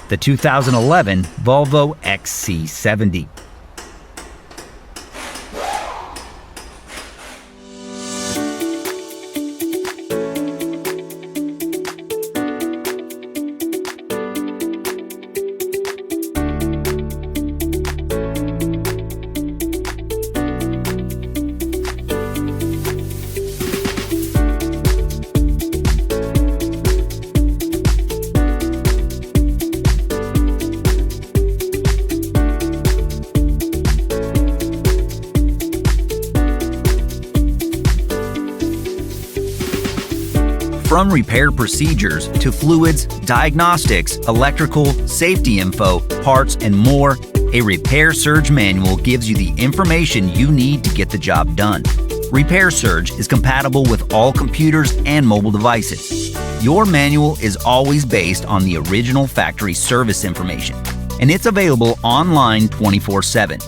the 2011 Volvo XC70. From repair procedures to fluids, diagnostics, electrical, safety info, parts, and more, a Repair Surge manual gives you the information you need to get the job done. Repair Surge is compatible with all computers and mobile devices. Your manual is always based on the original factory service information, and it's available online 24/7.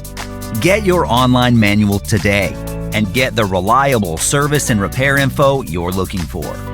Get your online manual today and get the reliable service and repair info you're looking for.